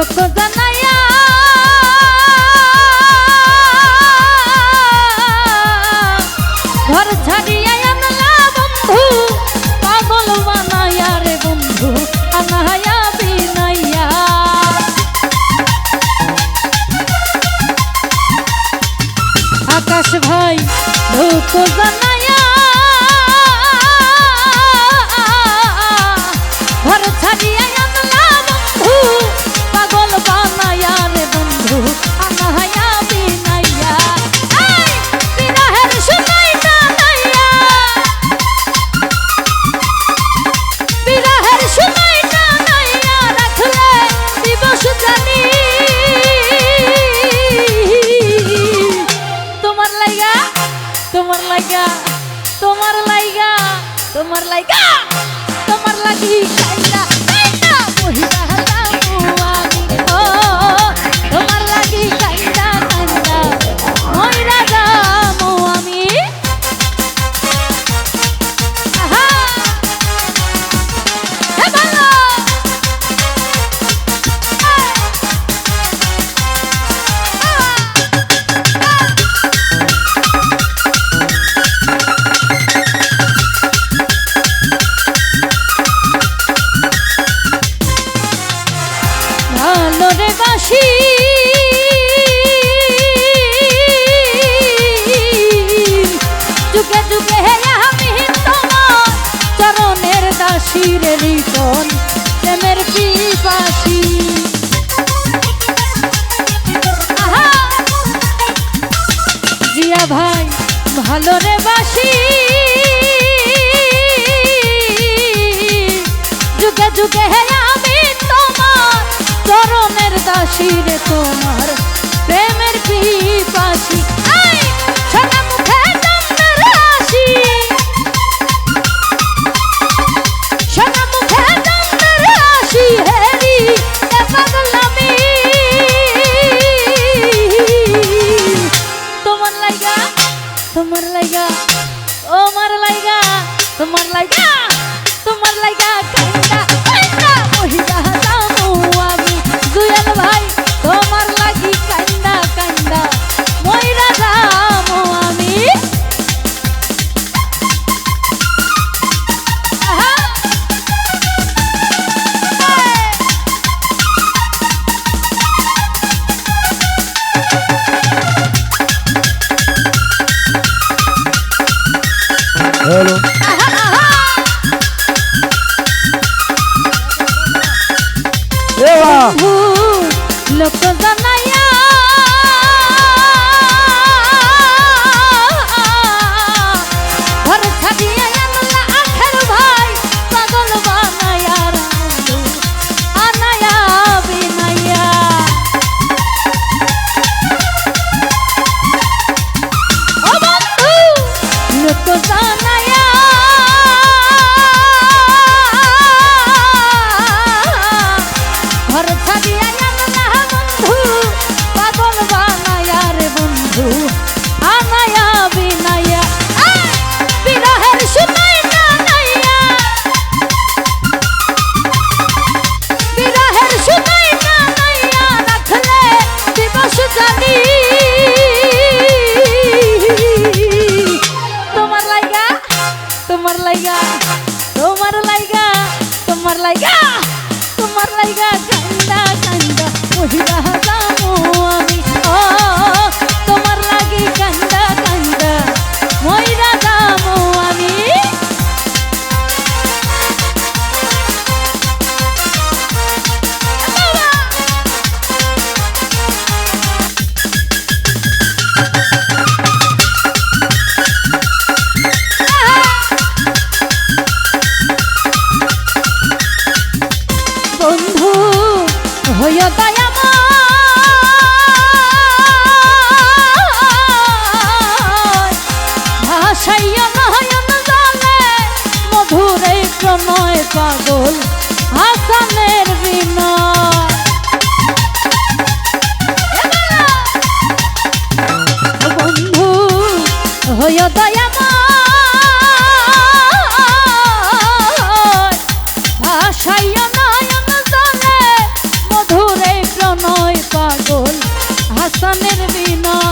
লোক জানাইয়া ঘর ছাড়িয়া আনলা বন্ধু পাগল বানাইয়া রে বন্ধু আনাইয়া বিনাইয়া আকাশ ভাই লোক জানাইয়া ঘর ছাড়িয়া আনলা বন্ধু পাগল বানাইয়া রে বন্ধু আনাইয়া বিনাইয়া বিরহের সময় টানাইয়া বিরহের সময় টানাইয়া রাখলে দিবস জানি তোমার লাইগা তোমার লাইগা তোমার লাইগা তোমার লাইগা তোমার লাগি কাইনা কাইনা মহিলা হালামু আমি ও তোমার লাগি কাইনা কাইনা মহিলা যামু আমি আহা হে ভালো ভালো রে বাসি যুগে যুগে হে আমি তোমার চরণের দাসী রে রিটন প্রেমের পিপাসী আহা জিয়া ভাই ভালো রে বাসি যুগে যুগে হে আমি তোমার চরণের দাসী রে তোমার প্রেমের পিপাসী সোনা মুখে চন্দ্রের রাশি সোনা মুখে চন্দ্রের রাশি হেরি এ পাগলামি তোমার লাইগা তোমার লাইগা ওমার লাইগা তোমার লাইগা তোমার লাইগা কাইন্দা কাইন্দা মহিলা যামু আমি জুয়েল ভাই তোমার লাগি কাইন্দা কাইন্দা মইরা যামু আমি আহা হ্যালো লোক জানাইয়া ঘর ছাড়িয়া আনলা আখের ভাই পাগল বানাইয়া রামু আনাইয়া বিনাইয়া ও বন্ধু লোক জানাইয়া ঘর ছাড়িয়া আনলা বন্ধু পাগল বানাইয়া রে বন্ধু আনাইয়া বিনাইয়া বিরহের সময় টানাইয়া বিরহের সময় টানাইয়া রাখলে দিবস জানি তোমার লাইগা তোমার লাইগা তোমার লাইগা তোমার লাইগা তোমার লাইগা কান্দা কান্দা মহিলা যামু আমি ও তোমার লাগি কান্দা কান্দা মহিলা যামু আমি বন্ধু হইয়া দয়াময় ভাসাইয়া নয়ন জলে মধুরে প্রণয় পাগল হাসানের বিনয় বন্ধু হইয়া দয়াময় ভাসাইয়া নয়ন জলে মধুরে প্রাণের বিনয়